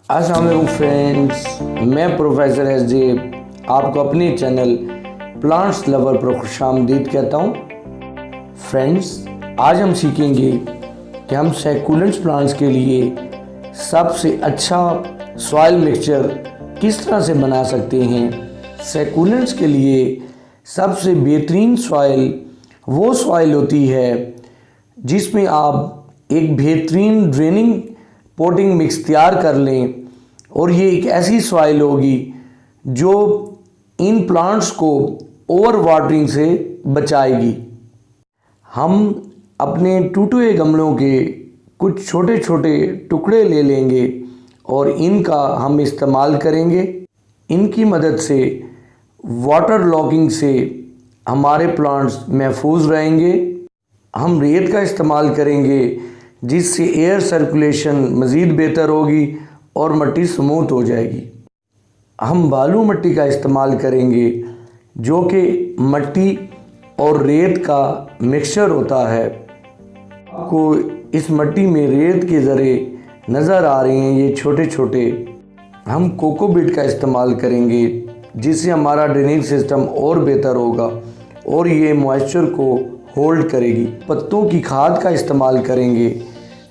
अस्सलाम वालेकुम फ्रेंड्स, मैं प्रोफेसर एस.जे. आपको अपने चैनल प्लांट्स लवर पर खुशामदीद कहता हूँ। फ्रेंड्स, आज हम सीखेंगे कि हम सैकुलेंट्स प्लांट्स के लिए सबसे अच्छा सॉइल मिक्सचर किस तरह से बना सकते हैं। सैकुलेंट्स के लिए सबसे बेहतरीन सॉइल वो सॉइल होती है जिसमें आप एक बेहतरीन ड्रेनिंग पोटिंग मिक्स तैयार कर लें, और ये एक ऐसी सॉइल होगी जो इन प्लांट्स को ओवर वाटरिंग से बचाएगी। हम अपने टूटे हुए गमलों के कुछ छोटे छोटे टुकड़े ले लेंगे और इनका हम इस्तेमाल करेंगे। इनकी मदद से वाटर लॉगिंग से हमारे प्लांट्स महफूज रहेंगे। हम रेत का इस्तेमाल करेंगे जिससे एयर सर्कुलेशन मज़ीद बेहतर होगी और मिट्टी स्मूथ हो जाएगी। हम बालू मिट्टी का इस्तेमाल करेंगे जो कि मिट्टी और रेत का मिक्सचर होता है। आपको इस मिट्टी में रेत के ज़रे नज़र आ रहे हैं, ये छोटे छोटे। हम कोकोपीट का इस्तेमाल करेंगे जिससे हमारा ड्रेनेज सिस्टम और बेहतर होगा और ये मॉइस्चर को होल्ड करेगी। पत्तों की खाद का इस्तेमाल करेंगे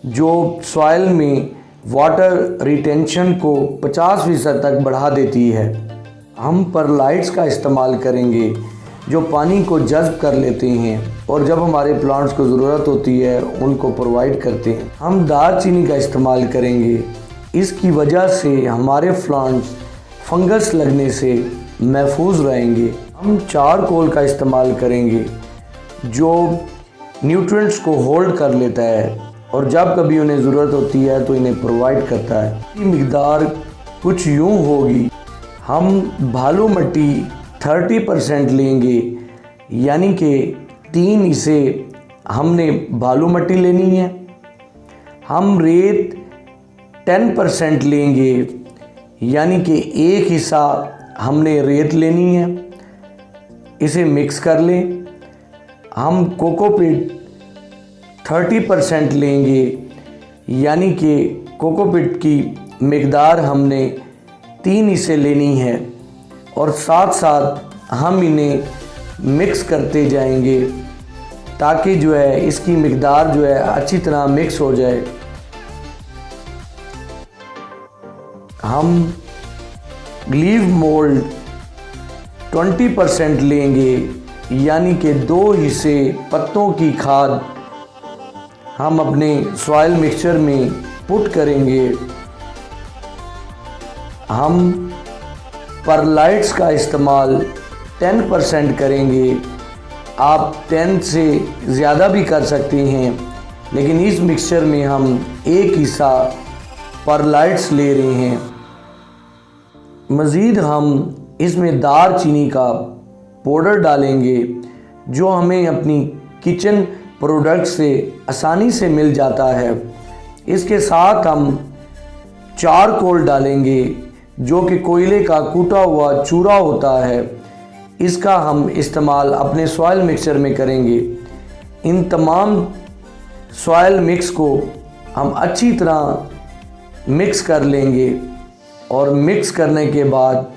जो सॉइल में वाटर रिटेंशन को 50% तक बढ़ा देती है। हम परलाइट्स का इस्तेमाल करेंगे जो पानी को जज़्ब कर लेते हैं और जब हमारे प्लांट्स को ज़रूरत होती है उनको प्रोवाइड करते हैं। हम दालचीनी का इस्तेमाल करेंगे, इसकी वजह से हमारे प्लांट्स फंगस लगने से महफूज रहेंगे। हम चारकोल का इस्तेमाल करेंगे जो न्यूट्रिएंट्स को होल्ड कर लेता है और जब कभी उन्हें ज़रूरत होती है तो इन्हें प्रोवाइड करता है। इसकी मिकदार कुछ यूँ होगी, हम भालू मिट्टी 30% लेंगे, यानी कि 3 हिस्से हमने भालू मिट्टी लेनी है। हम रेत 10% लेंगे, यानी कि 1 हिस्सा हमने रेत लेनी है। इसे मिक्स कर लें। हम कोकोपीट 30% लेंगे, यानी कि कोकोपीट की मिकदार हमने 3 हिस्से लेनी है और साथ साथ हम इन्हें मिक्स करते जाएंगे ताकि जो है इसकी मिकदार जो है अच्छी तरह मिक्स हो जाए। हम लीफ मोल्ड 20% लेंगे, यानी कि 2 हिस्से पत्तों की खाद हम अपने सॉइल मिक्सचर में पुट करेंगे। हम परलाइट्स का इस्तेमाल 10% करेंगे। आप 10 से ज़्यादा भी कर सकते हैं, लेकिन इस मिक्सचर में हम 1 हिस्सा परलाइट्स ले रहे हैं। मज़ीद हम इसमें दालचीनी का पाउडर डालेंगे जो हमें अपनी किचन प्रोडक्ट से आसानी से मिल जाता है। इसके साथ हम चारकोल डालेंगे जो कि कोयले का कूटा हुआ चूरा होता है। इसका हम इस्तेमाल अपने सॉइल मिक्सचर में करेंगे। इन तमाम सॉइल मिक्स को हम अच्छी तरह मिक्स कर लेंगे और मिक्स करने के बाद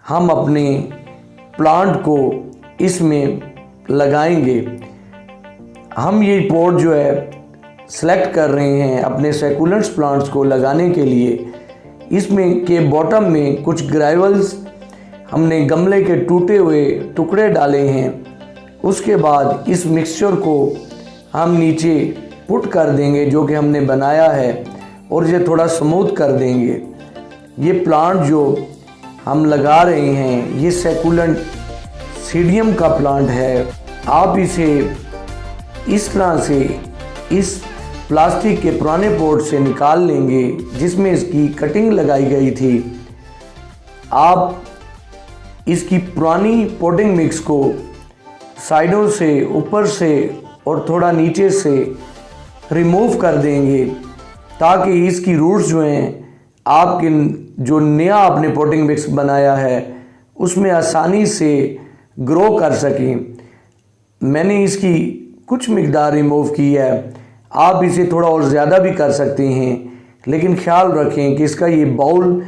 हम अपने प्लांट को इसमें लगाएंगे। हम ये पॉट जो है सेलेक्ट कर रहे हैं अपने सैकुलेंट्स प्लांट्स को लगाने के लिए। इसमें के बॉटम में कुछ ग्रेवल्स हमने गमले के टूटे हुए टुकड़े डाले हैं। उसके बाद इस मिक्सचर को हम नीचे पुट कर देंगे जो कि हमने बनाया है और ये थोड़ा स्मूथ कर देंगे। ये प्लांट जो हम लगा रहे हैं ये सैकुलेंट सीडियम का प्लांट है। आप इसे इस तरह से इस प्लास्टिक के पुराने पॉट से निकाल लेंगे जिसमें इसकी कटिंग लगाई गई थी। आप इसकी पुरानी पोटिंग मिक्स को साइडों से, ऊपर से और थोड़ा नीचे से रिमूव कर देंगे ताकि इसकी रूट्स जो हैं आपके जो नया आपने पोटिंग मिक्स बनाया है उसमें आसानी से ग्रो कर सकें। मैंने इसकी कुछ मिकदार रिमूव की है, आप इसे थोड़ा और ज़्यादा भी कर सकते हैं, लेकिन ख्याल रखें कि इसका ये बाउल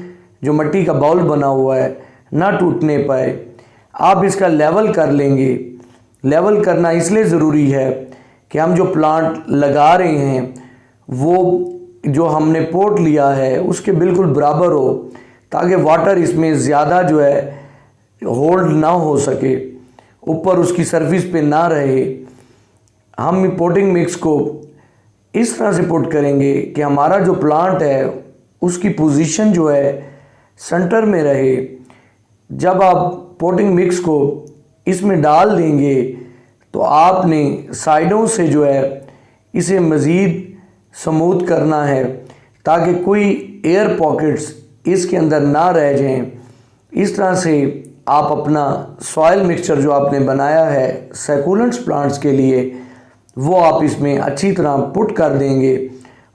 जो मिट्टी का बाउल बना हुआ है ना टूटने पाए। आप इसका लेवल कर लेंगे। लेवल करना इसलिए ज़रूरी है कि हम जो प्लांट लगा रहे हैं वो जो हमने पोट लिया है उसके बिल्कुल बराबर हो, ताकि वाटर इसमें ज़्यादा जो है होल्ड ना हो सके, ऊपर उसकी सरफेस पे ना रहे। हम पोटिंग मिक्स को इस तरह से पुट करेंगे कि हमारा जो प्लांट है उसकी पोजीशन जो है सेंटर में रहे। जब आप पोटिंग मिक्स को इसमें डाल देंगे तो आपने साइडों से जो है इसे मज़ीद स्मूथ करना है, ताकि कोई एयर पॉकेट्स इसके अंदर ना रह जाएं। इस तरह से आप अपना सॉइल मिक्सचर जो आपने बनाया है सैकुलेंट्स प्लांट्स के लिए वो आप इसमें अच्छी तरह पुट कर देंगे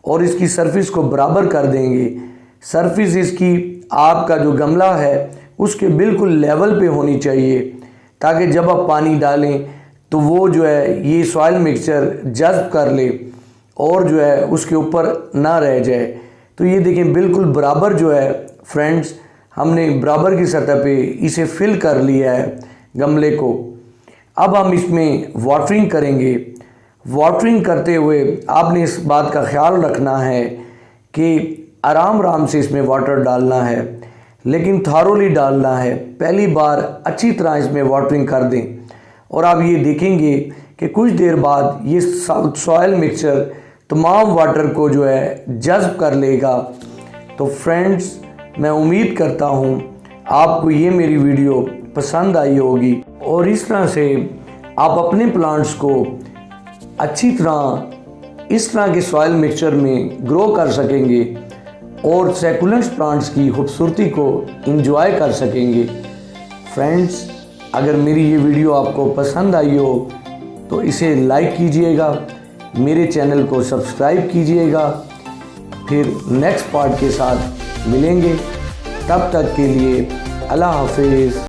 और इसकी सरफेस को बराबर कर देंगे। सरफेस इसकी आपका जो गमला है उसके बिल्कुल लेवल पे होनी चाहिए, ताकि जब आप पानी डालें तो वो जो है ये सॉइल मिक्सचर जज़्ब कर ले और जो है उसके ऊपर ना रह जाए। तो ये देखें बिल्कुल बराबर जो है फ्रेंड्स, हमने बराबर की सतह पे इसे फिल कर लिया है गमले को। अब हम इसमें वाटरिंग करेंगे। वाटरिंग करते हुए आपने इस बात का ख्याल रखना है कि आराम आराम से इसमें वाटर डालना है, लेकिन थारोली डालना है। पहली बार अच्छी तरह इसमें वाटरिंग कर दें और आप ये देखेंगे कि कुछ देर बाद ये सॉइल मिक्सचर तमाम वाटर को जो है जज़्ब कर लेगा। तो फ्रेंड्स, मैं उम्मीद करता हूँ आपको ये मेरी वीडियो पसंद आई होगी और इस तरह से आप अपने प्लांट्स को अच्छी तरह इस तरह के सॉइल मिक्सचर में ग्रो कर सकेंगे और सैकुलेंट्स प्लांट्स की खूबसूरती को एंजॉय कर सकेंगे। फ्रेंड्स, अगर मेरी ये वीडियो आपको पसंद आई हो तो इसे लाइक कीजिएगा, मेरे चैनल को सब्सक्राइब कीजिएगा। फिर नेक्स्ट पार्ट के साथ मिलेंगे, तब तक के लिए अल्लाह हाफिज़।